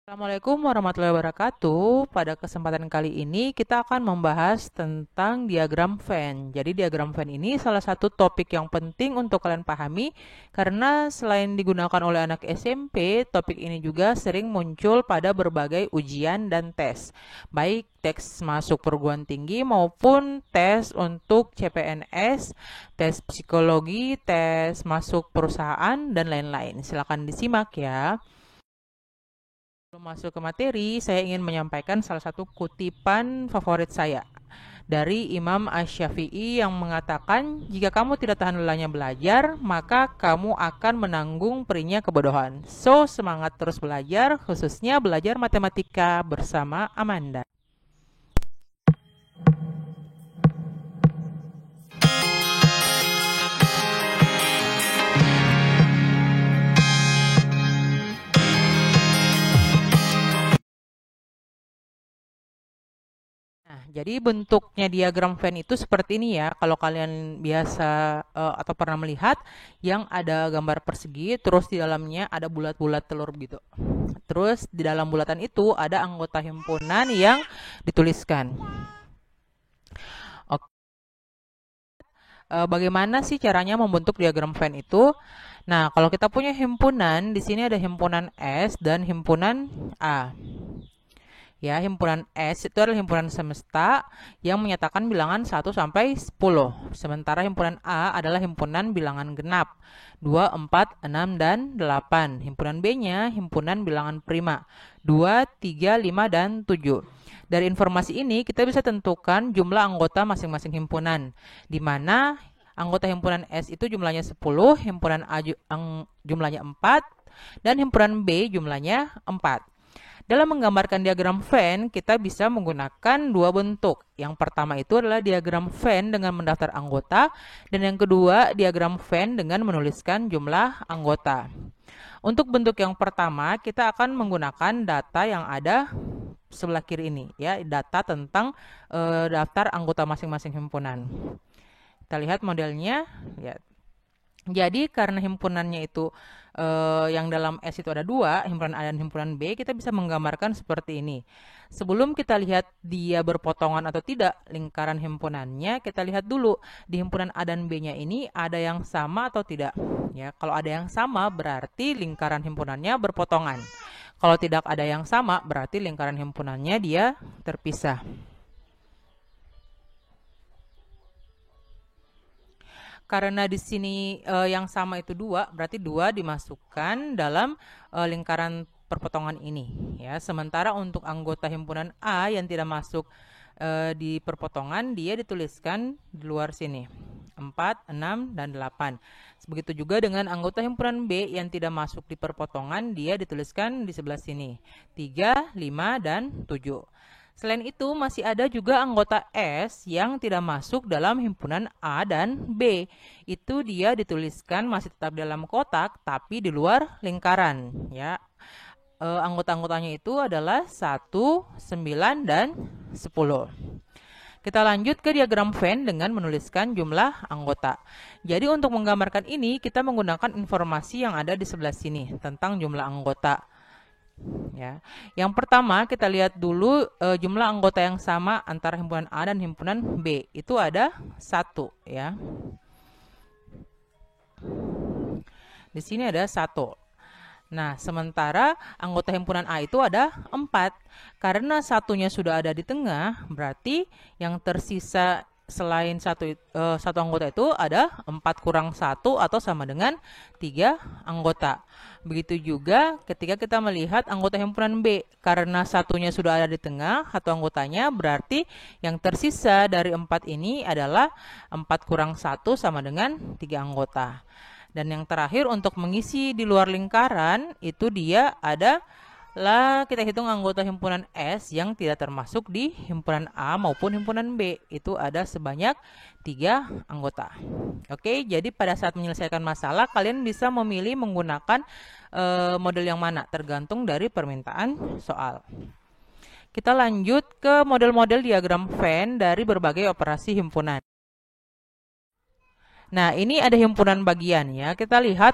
Assalamualaikum warahmatullahi wabarakatuh. Pada kesempatan kali ini kita akan membahas tentang diagram Venn. Jadi diagram Venn ini salah satu topik yang penting untuk kalian pahami karena selain digunakan oleh anak SMP, topik ini juga sering muncul pada berbagai ujian dan tes. Baik tes masuk perguruan tinggi maupun tes untuk CPNS, tes psikologi, tes masuk perusahaan dan lain-lain. Silakan disimak ya. Sebelum masuk ke materi, saya ingin menyampaikan salah satu kutipan favorit saya dari Imam Asy-Syafi'i yang mengatakan, "Jika kamu tidak tahan lelahnya belajar, maka kamu akan menanggung perinya kebodohan." So, semangat terus belajar, khususnya belajar matematika bersama Amanda. Nah, jadi bentuknya diagram Venn itu seperti ini ya. Kalau kalian biasa atau pernah melihat yang ada gambar persegi, terus di dalamnya ada bulat-bulat telur gitu. Terus di dalam bulatan itu ada anggota himpunan yang dituliskan. Oke, bagaimana sih caranya membentuk diagram Venn itu? Nah, kalau kita punya himpunan, di sini ada himpunan S dan himpunan A. Ya, himpunan S itu adalah himpunan semesta yang menyatakan bilangan 1 sampai 10. Sementara himpunan A adalah himpunan bilangan genap 2, 4, 6, dan 8. Himpunan B-nya himpunan bilangan prima 2, 3, 5, dan 7. Dari informasi ini kita bisa tentukan jumlah anggota masing-masing himpunan, di mana anggota himpunan S itu jumlahnya 10, himpunan A jumlahnya 4, dan himpunan B jumlahnya 4. Dalam menggambarkan diagram Venn, kita bisa menggunakan dua bentuk. Yang pertama itu adalah diagram Venn dengan mendaftar anggota, dan yang kedua diagram Venn dengan menuliskan jumlah anggota. Untuk bentuk yang pertama, kita akan menggunakan data yang ada sebelah kiri ini, ya, data tentang daftar anggota masing-masing himpunan. Kita lihat modelnya, ya. Jadi karena himpunannya itu yang dalam S itu ada dua, himpunan A dan himpunan B, kita bisa menggambarkan seperti ini. Sebelum kita lihat dia berpotongan atau tidak lingkaran himpunannya, kita lihat dulu di himpunan A dan B-nya ini ada yang sama atau tidak. Ya, kalau ada yang sama berarti lingkaran himpunannya berpotongan. Kalau tidak ada yang sama berarti lingkaran himpunannya dia terpisah. Karena di sini yang sama itu dua, berarti dua dimasukkan dalam lingkaran perpotongan ini, ya. Sementara untuk anggota himpunan A yang tidak masuk di perpotongan, dia dituliskan di luar sini. 4, 6, dan 8. Begitu juga dengan anggota himpunan B yang tidak masuk di perpotongan, dia dituliskan di sebelah sini. 3, 5, dan 7. Selain itu, masih ada juga anggota S yang tidak masuk dalam himpunan A dan B. Itu dia dituliskan masih tetap dalam kotak, tapi di luar lingkaran. Ya, anggota-anggotanya itu adalah 1, 9, dan 10. Kita lanjut ke diagram Venn dengan menuliskan jumlah anggota. Jadi untuk menggambarkan ini, kita menggunakan informasi yang ada di sebelah sini tentang jumlah anggota. Ya. Yang pertama kita lihat dulu jumlah anggota yang sama antara himpunan A dan himpunan B. Itu ada 1 ya. Di sini ada 1. Nah, sementara anggota himpunan A itu ada 4. Karena satunya sudah ada di tengah, berarti yang tersisa selain satu anggota itu ada 4 kurang 1 atau sama dengan 3 anggota. Begitu juga ketika kita melihat anggota himpunan B, karena satunya sudah ada di tengah, satu anggotanya, berarti yang tersisa dari 4 ini adalah 4 kurang 1 sama dengan 3 anggota. Dan yang terakhir untuk mengisi di luar lingkaran, itu dia ada lah kita hitung anggota himpunan S yang tidak termasuk di himpunan A maupun himpunan B. Itu ada sebanyak 3 anggota. Oke, jadi pada saat menyelesaikan masalah, kalian bisa memilih menggunakan model yang mana, tergantung dari permintaan soal. Kita lanjut ke model-model diagram Venn dari berbagai operasi himpunan. Nah, ini ada himpunan bagian ya. Kita lihat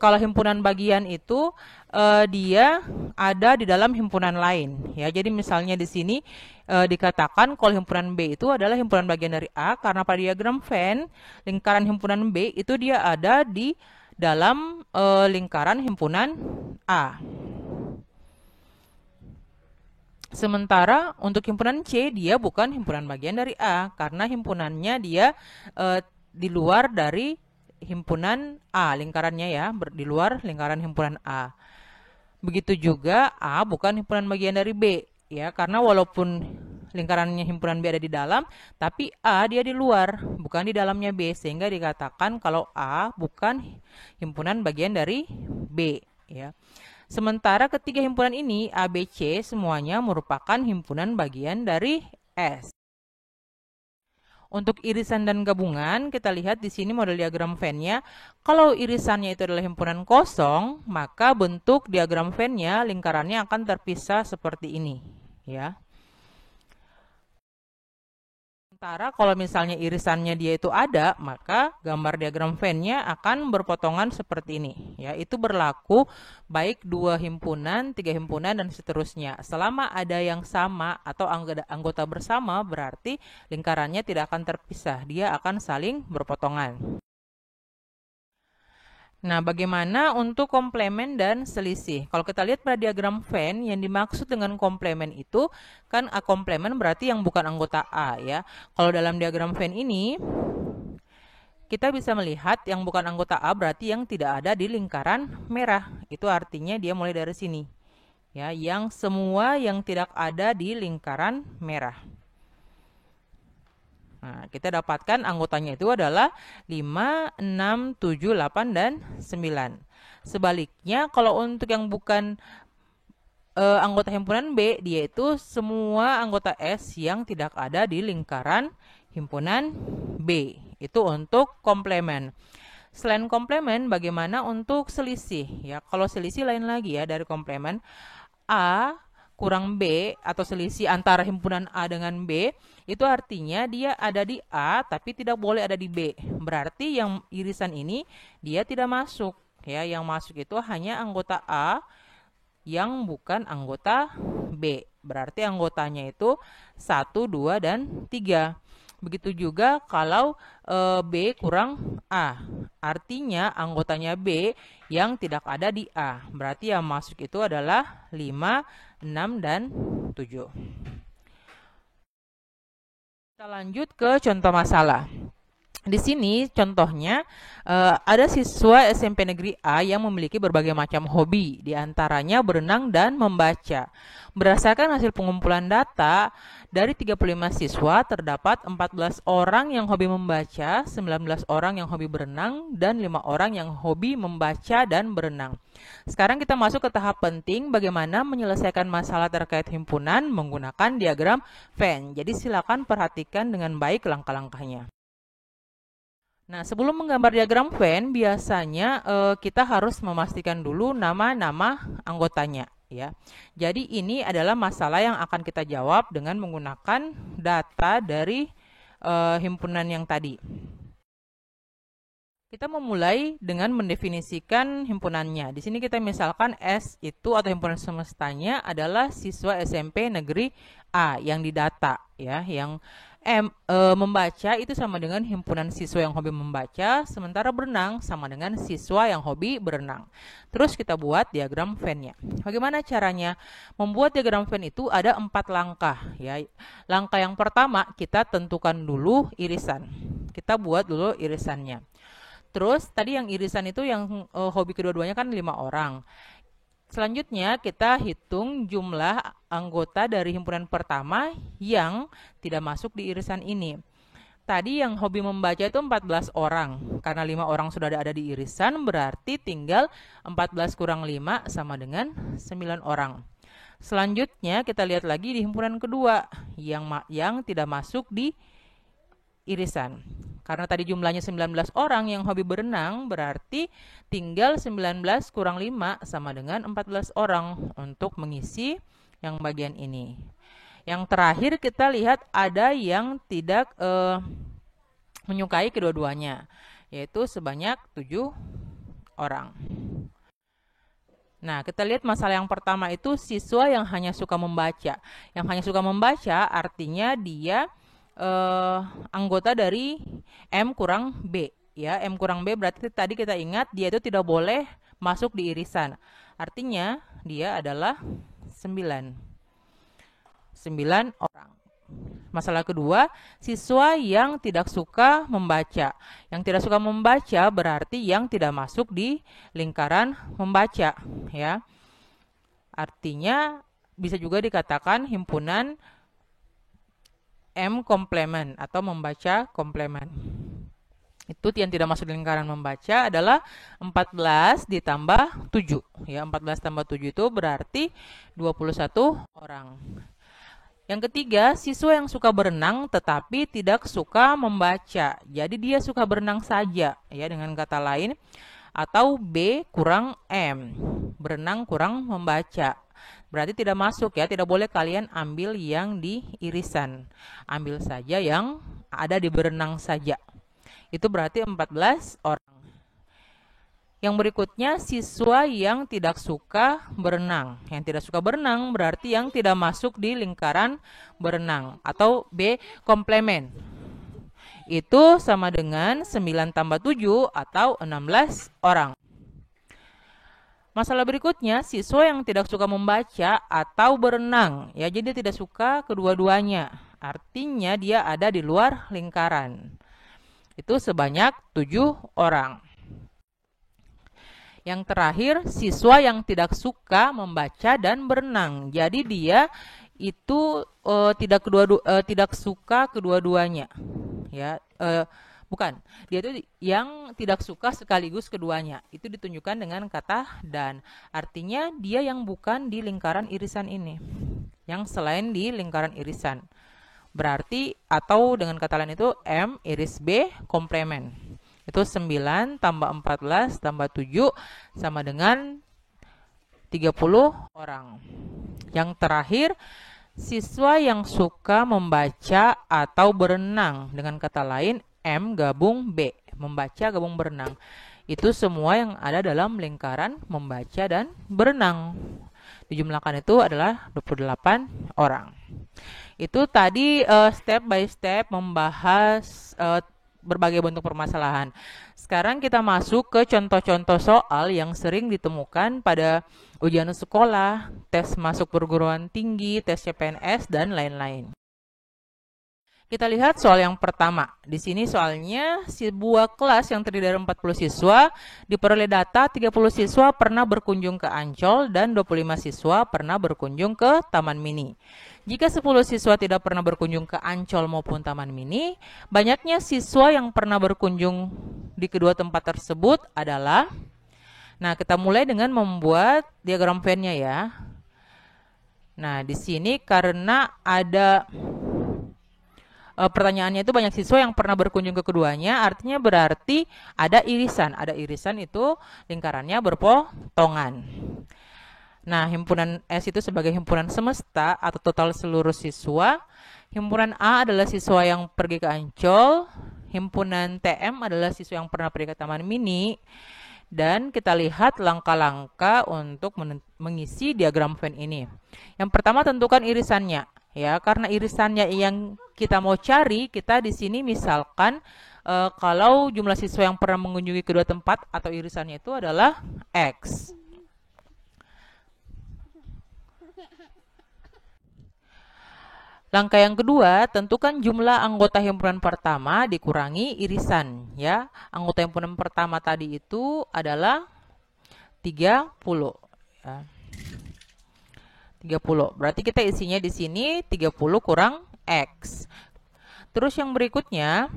kalau himpunan bagian itu dia ada di dalam himpunan lain ya. Jadi misalnya di sini dikatakan kalau himpunan B itu adalah himpunan bagian dari A karena pada diagram Venn lingkaran himpunan B itu dia ada di dalam lingkaran himpunan A. Sementara untuk himpunan C dia bukan himpunan bagian dari A karena himpunannya dia di luar dari himpunan A, lingkarannya ya, di luar lingkaran himpunan A. Begitu juga A bukan himpunan bagian dari B ya, karena walaupun lingkarannya himpunan B ada di dalam, tapi A dia di luar, bukan di dalamnya B, sehingga dikatakan kalau A bukan himpunan bagian dari B ya. Sementara ketiga himpunan ini A, B, C semuanya merupakan himpunan bagian dari S. Untuk irisan dan gabungan, kita lihat di sini model diagram Venn-nya. Kalau irisannya itu adalah himpunan kosong, maka bentuk diagram Venn-nya lingkarannya akan terpisah seperti ini, ya. Sementara kalau misalnya irisannya dia itu ada, maka gambar diagram Venn-nya akan berpotongan seperti ini. Ya, itu berlaku baik 2 himpunan, 3 himpunan, dan seterusnya. Selama ada yang sama atau anggota bersama, berarti lingkarannya tidak akan terpisah. Dia akan saling berpotongan. Nah, bagaimana untuk komplemen dan selisih? Kalau kita lihat pada diagram Venn, yang dimaksud dengan komplemen itu kan A komplemen berarti yang bukan anggota A ya. Kalau dalam diagram Venn ini, kita bisa melihat yang bukan anggota A berarti yang tidak ada di lingkaran merah. Itu artinya dia mulai dari sini. Ya, yang semua yang tidak ada di lingkaran merah. Nah, kita dapatkan anggotanya itu adalah 5, 6, 7, 8, dan 9. Sebaliknya, kalau untuk yang bukan anggota himpunan B, dia itu semua anggota S yang tidak ada di lingkaran himpunan B. Itu untuk komplemen. Selain komplemen, bagaimana untuk selisih? Ya, kalau selisih lain lagi ya dari komplemen. A kurang B atau selisih antara himpunan A dengan B itu artinya dia ada di A tapi tidak boleh ada di B. Berarti yang irisan ini dia tidak masuk ya, yang masuk itu hanya anggota A yang bukan anggota B. Berarti anggotanya itu 1, 2, dan 3. Begitu juga kalau B kurang A. Artinya anggotanya B yang tidak ada di A. Berarti yang masuk itu adalah 5, 6, dan 7. Kita lanjut ke contoh masalah. Di sini contohnya ada siswa SMP Negeri A yang memiliki berbagai macam hobi, diantaranya berenang dan membaca. Berdasarkan hasil pengumpulan data, dari 35 siswa terdapat 14 orang yang hobi membaca, 19 orang yang hobi berenang, dan 5 orang yang hobi membaca dan berenang. Sekarang kita masuk ke tahap penting, bagaimana menyelesaikan masalah terkait himpunan menggunakan diagram Venn. Jadi silakan perhatikan dengan baik langkah-langkahnya. Nah, sebelum menggambar diagram Venn, biasanya kita harus memastikan dulu nama-nama anggotanya, ya. Jadi ini adalah masalah yang akan kita jawab dengan menggunakan data dari himpunan yang tadi. Kita memulai dengan mendefinisikan himpunannya. Di sini kita misalkan S itu atau himpunan semestanya adalah siswa SMP Negeri A yang didata, ya, yang membaca itu sama dengan himpunan siswa yang hobi membaca, sementara berenang sama dengan siswa yang hobi berenang. Terus kita buat diagram Venn-nya. Bagaimana caranya? Membuat diagram Venn itu ada 4 langkah. Ya. Langkah yang pertama, kita tentukan dulu irisan. Kita buat dulu irisannya. Terus tadi yang irisan itu yang hobi kedua-duanya kan 5 orang. Selanjutnya kita hitung jumlah anggota dari himpunan pertama yang tidak masuk di irisan ini. Tadi yang hobi membaca itu 14 orang. Karena 5 orang sudah ada di irisan, berarti tinggal 14 kurang 5 sama dengan 9 orang. Selanjutnya kita lihat lagi di himpunan kedua yang tidak masuk di irisan. Karena tadi jumlahnya 19 orang yang hobi berenang, berarti tinggal 19 kurang 5 sama dengan 14 orang untuk mengisi yang bagian ini. Yang terakhir kita lihat ada yang tidak menyukai kedua-duanya, yaitu sebanyak 7 orang. Nah, kita lihat masalah yang pertama itu siswa yang hanya suka membaca. Yang hanya suka membaca artinya dia anggota dari M kurang B. Ya, M kurang B berarti tadi kita ingat dia itu tidak boleh masuk di irisan. Artinya dia adalah 9. 9 orang. Masalah kedua, siswa yang tidak suka membaca. Yang tidak suka membaca berarti yang tidak masuk di lingkaran membaca, ya. Artinya bisa juga dikatakan himpunan M komplement atau membaca komplement. Itu yang tidak masuk di lingkaran membaca adalah 14 ditambah 7, ya. 14 tambah 7 itu berarti 21 orang. Yang ketiga, siswa yang suka berenang tetapi tidak suka membaca. Jadi dia suka berenang saja, ya, dengan kata lain. Atau B kurang M, berenang kurang membaca. Berarti tidak masuk, ya, tidak boleh kalian ambil yang di irisan. Ambil saja yang ada di berenang saja. Itu berarti 14 orang. Yang berikutnya, siswa yang tidak suka berenang. Yang tidak suka berenang berarti yang tidak masuk di lingkaran berenang. Atau B, komplement. Itu sama dengan 9 tambah 7 atau 16 orang. Masalah berikutnya, siswa yang tidak suka membaca atau berenang. Ya, jadi dia tidak suka kedua-duanya. Artinya dia ada di luar lingkaran. Itu sebanyak 7 orang. Yang terakhir, siswa yang tidak suka membaca dan berenang. Jadi dia itu tidak suka kedua-duanya. Ya, bukan. Dia itu yang tidak suka sekaligus keduanya. Itu ditunjukkan dengan kata dan. Artinya dia yang bukan di lingkaran irisan ini. Yang selain di lingkaran irisan. Berarti atau dengan kata lain itu M iris B komplement. Itu 9 tambah 14 tambah 7 sama dengan 30 orang. Yang terakhir, siswa yang suka membaca atau berenang. Dengan kata lain, M gabung B. Membaca gabung berenang. Itu semua yang ada dalam lingkaran membaca dan berenang. Dijumlahkan itu adalah 28 orang. Itu tadi step by step membahas berbagai bentuk permasalahan. Sekarang kita masuk ke contoh-contoh soal yang sering ditemukan pada ujian sekolah, tes masuk perguruan tinggi, tes CPNS, dan lain-lain. Kita lihat soal yang pertama. Di sini soalnya sebuah kelas yang terdiri dari 40 siswa, diperoleh data 30 siswa pernah berkunjung ke Ancol dan 25 siswa pernah berkunjung ke Taman Mini. Jika 10 siswa tidak pernah berkunjung ke Ancol maupun Taman Mini, banyaknya siswa yang pernah berkunjung di kedua tempat tersebut adalah. Nah, kita mulai dengan membuat diagram Venn-nya, ya. Nah, di sini karena ada pertanyaannya itu banyak siswa yang pernah berkunjung ke keduanya, artinya berarti ada irisan. Ada irisan itu lingkarannya berpotongan. Nah, himpunan S itu sebagai himpunan semesta atau total seluruh siswa. Himpunan A adalah siswa yang pergi ke Ancol. Himpunan TM adalah siswa yang pernah pergi ke Taman Mini. Dan kita lihat langkah-langkah untuk mengisi diagram Venn ini. Yang pertama, tentukan irisannya. Ya, karena irisannya yang kita mau cari, kita di sini misalkan kalau jumlah siswa yang pernah mengunjungi kedua tempat atau irisannya itu adalah X. Langkah yang kedua, tentukan jumlah anggota himpunan pertama dikurangi irisan, ya. Anggota himpunan pertama tadi itu adalah 30, ya. 30. Berarti kita isinya di sini 30 kurang X. Terus yang berikutnya,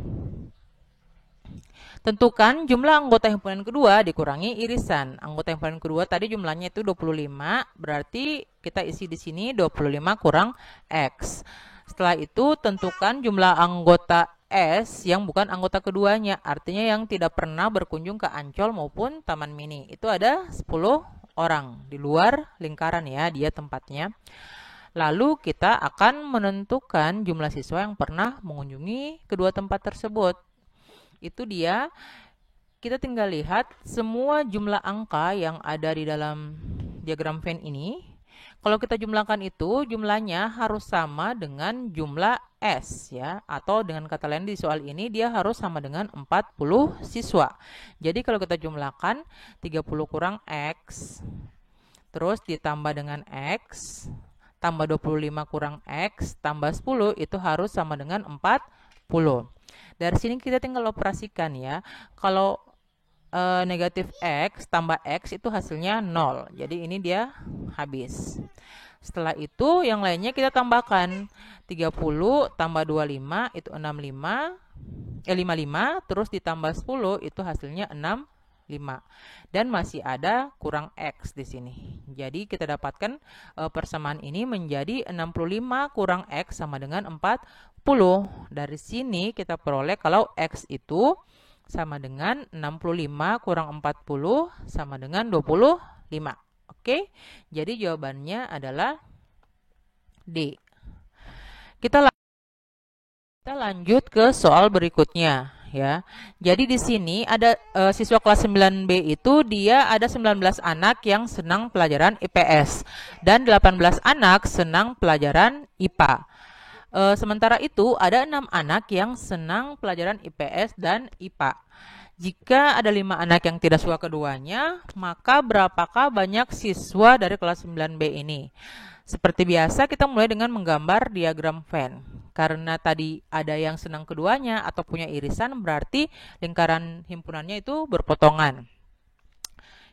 tentukan jumlah anggota himpunan kedua dikurangi irisan. Anggota himpunan kedua tadi jumlahnya itu 25, berarti kita isi di sini 25 kurang X. Setelah itu tentukan jumlah anggota S yang bukan anggota keduanya, artinya yang tidak pernah berkunjung ke Ancol maupun Taman Mini. Itu ada 10 orang di luar lingkaran, ya, dia tempatnya. Lalu kita akan menentukan jumlah siswa yang pernah mengunjungi kedua tempat tersebut. Itu dia. Kita tinggal lihat semua jumlah angka yang ada di dalam diagram Venn ini, kalau kita jumlahkan itu, jumlahnya harus sama dengan jumlah S ya, atau dengan kata lain di soal ini dia harus sama dengan 40 siswa. Jadi kalau kita jumlahkan 30 kurang X, terus ditambah dengan X, tambah 25 kurang X, tambah 10 itu harus sama dengan 40. Dari sini kita tinggal operasikan ya. Kalau negatif X tambah X itu hasilnya 0. Jadi ini dia habis. Setelah itu yang lainnya kita tambahkan. 30 tambah 25 itu 55, terus ditambah 10 itu hasilnya 65. Dan masih ada kurang X di sini. Jadi kita dapatkan persamaan ini menjadi 65 kurang X sama dengan 40. Dari sini kita peroleh kalau X itu sama dengan 65 kurang 40 sama dengan 25. Oke, jadi jawabannya adalah D. Kita lanjut ke soal berikutnya ya. Jadi di sini ada siswa kelas 9B itu dia ada 19 anak yang senang pelajaran IPS dan 18 anak senang pelajaran IPA. Sementara itu ada 6 anak yang senang pelajaran IPS dan IPA. Jika ada 5 anak yang tidak suka keduanya, maka berapakah banyak siswa dari kelas 9B ini? Seperti biasa kita mulai dengan menggambar diagram Venn. Karena tadi ada yang senang keduanya atau punya irisan, berarti lingkaran himpunannya itu berpotongan.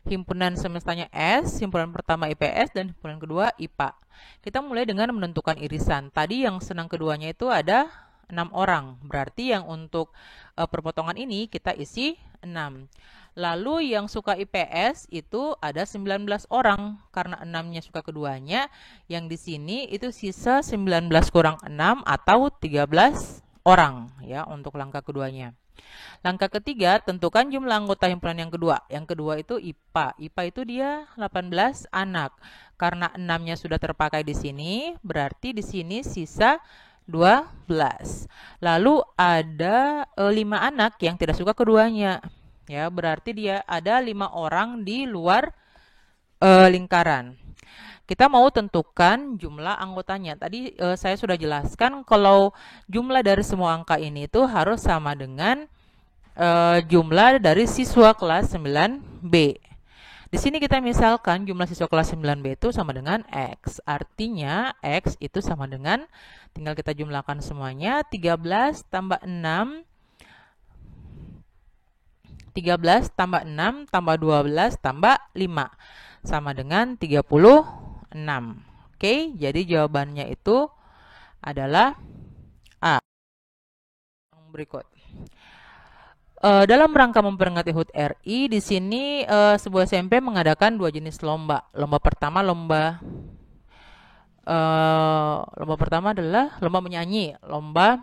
Himpunan semestanya S, himpunan pertama IPS, dan himpunan kedua IPA. Kita mulai dengan menentukan irisan. Tadi yang senang keduanya itu ada 6 orang. Berarti yang untuk perpotongan ini kita isi 6. Lalu yang suka IPS itu ada 19 orang. Karena 6-nya suka keduanya, yang di sini itu sisa 19 kurang 6 atau 13 orang ya untuk langkah keduanya. Langkah ketiga, tentukan jumlah anggota himpunan yang kedua. Yang kedua itu IPA. IPA itu dia 18 anak. Karena 6-nya sudah terpakai di sini, berarti di sini sisa 12. Lalu ada 5 anak yang tidak suka keduanya. Ya, berarti dia ada 5 orang di luar lingkaran. Kita mau tentukan jumlah anggotanya. Tadi saya sudah jelaskan kalau jumlah dari semua angka ini itu harus sama dengan jumlah dari siswa kelas 9B. Di sini kita misalkan jumlah siswa kelas 9B itu sama dengan X. Artinya X itu sama dengan, tinggal kita jumlahkan semuanya, 13 tambah 6, 13 tambah 6 tambah 12 tambah 5 sama dengan 36. Oke, jadi jawabannya itu adalah A. Berikut. Dalam rangka memperingati HUT RI, di sini sebuah SMP mengadakan 2 jenis lomba. Lomba pertama adalah lomba menyanyi. Lomba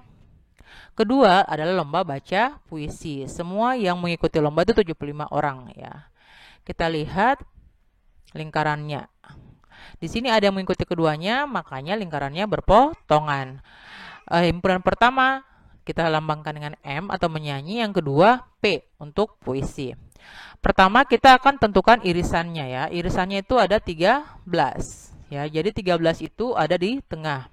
kedua adalah lomba baca puisi. Semua yang mengikuti lomba itu 75 orang ya. Kita lihat lingkarannya. Di sini ada yang mengikuti keduanya, makanya lingkarannya berpotongan. Himpunan pertama kita lambangkan dengan M atau menyanyi, yang kedua P untuk puisi. Pertama kita akan tentukan irisannya ya. Irisannya itu ada 13 ya. Jadi 13 itu ada di tengah.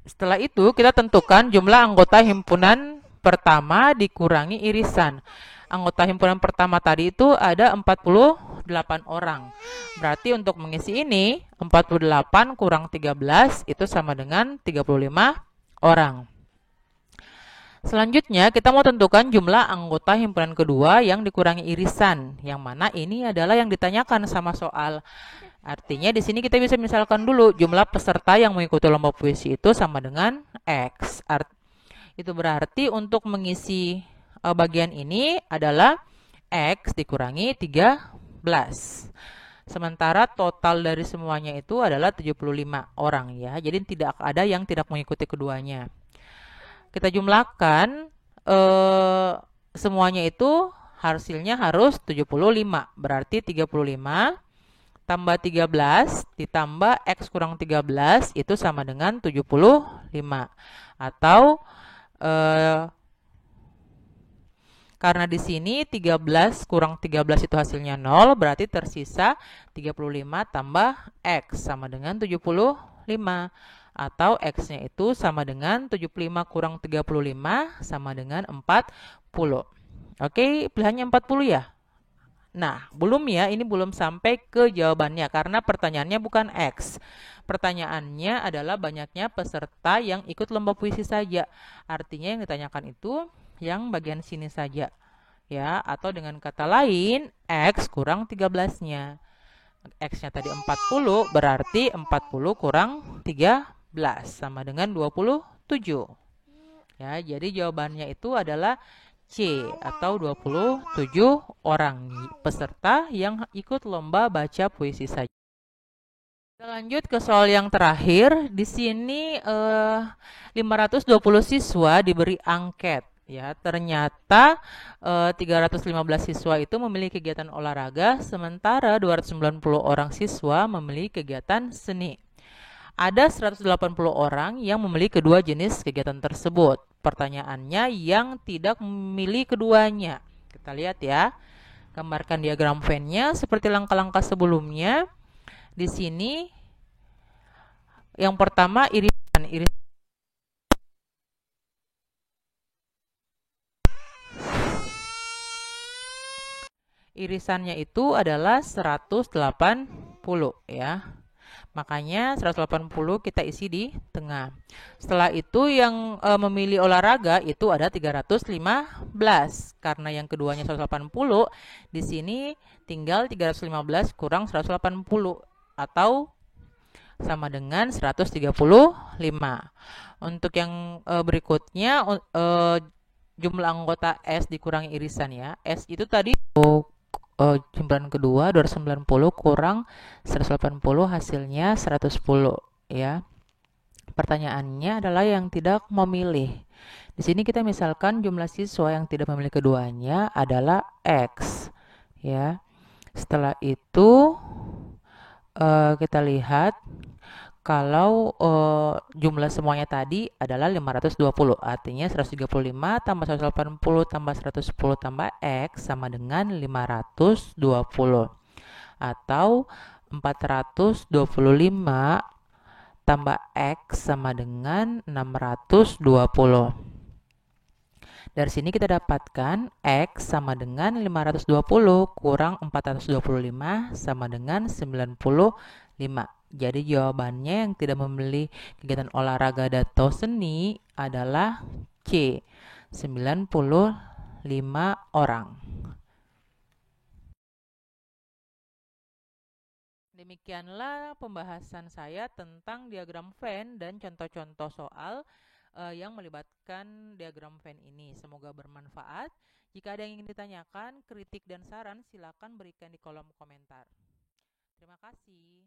Setelah itu kita tentukan jumlah anggota himpunan pertama dikurangi irisan. Anggota himpunan pertama tadi itu ada 48 orang. Berarti untuk mengisi ini 48 kurang 13 itu sama dengan 35 orang. Selanjutnya kita mau tentukan jumlah anggota himpunan kedua yang dikurangi irisan, yang mana ini adalah yang ditanyakan sama soal. Artinya di sini kita bisa misalkan dulu jumlah peserta yang mengikuti lomba puisi itu sama dengan X. Itu berarti untuk mengisi bagian ini adalah X dikurangi 13. Sementara total dari semuanya itu adalah 75 orang ya. Jadi tidak ada yang tidak mengikuti keduanya. Kita jumlahkan semuanya itu hasilnya harus 75. Berarti 35 tambah 13 ditambah X kurang 13 itu sama dengan 75. Atau Karena di sini 13 kurang 13 itu hasilnya 0, berarti tersisa 35 tambah X sama dengan 75. Atau X-nya itu sama dengan 75 kurang 35 sama dengan 40. Oke, pilihannya 40 ya? Nah, belum ya, ini belum sampai ke jawabannya karena pertanyaannya bukan X. Pertanyaannya adalah banyaknya peserta yang ikut lomba puisi saja. Artinya yang ditanyakan itu yang bagian sini saja. Ya, atau dengan kata lain, X kurang 13-nya. X-nya tadi 40, berarti 40 kurang 13 sama dengan 27. Ya, jadi jawabannya itu adalah C atau 27 orang peserta yang ikut lomba baca puisi saja. Kita lanjut ke soal yang terakhir. Di sini 520 siswa diberi angket. Ya, ternyata 315 siswa itu memilih kegiatan olahraga, sementara 290 orang siswa memilih kegiatan seni. Ada 180 orang yang memilih kedua jenis kegiatan tersebut. Pertanyaannya yang tidak memilih keduanya. Kita lihat ya. Gambarkan diagram Venn-nya seperti langkah-langkah sebelumnya. Di sini yang pertama irisan. Irisannya itu adalah 180 ya. Makanya 180 kita isi di tengah. Setelah itu yang memilih olahraga itu ada 315. Karena yang keduanya 180, di sini tinggal 315 kurang 180 atau sama dengan 135. Untuk yang berikutnya jumlah anggota S dikurangi irisan ya. S itu tadi jumlahan kedua 290 kurang 180 hasilnya 110 ya. Pertanyaannya adalah yang tidak memilih. Di sini kita misalkan jumlah siswa yang tidak memilih keduanya adalah X ya. Setelah itu kita lihat kalau jumlah semuanya tadi adalah 520, artinya 135 tambah 180 tambah 110 tambah X sama dengan 520. Atau 425 tambah X sama dengan 620. Dari sini kita dapatkan X sama dengan 520 kurang 425 sama dengan 95. Jadi jawabannya yang tidak memilih kegiatan olahraga atau seni adalah C, 95 orang. Demikianlah pembahasan saya tentang diagram Venn dan contoh-contoh soal yang melibatkan diagram Venn ini. Semoga bermanfaat. Jika ada yang ingin ditanyakan, kritik dan saran silakan berikan di kolom komentar. Terima kasih.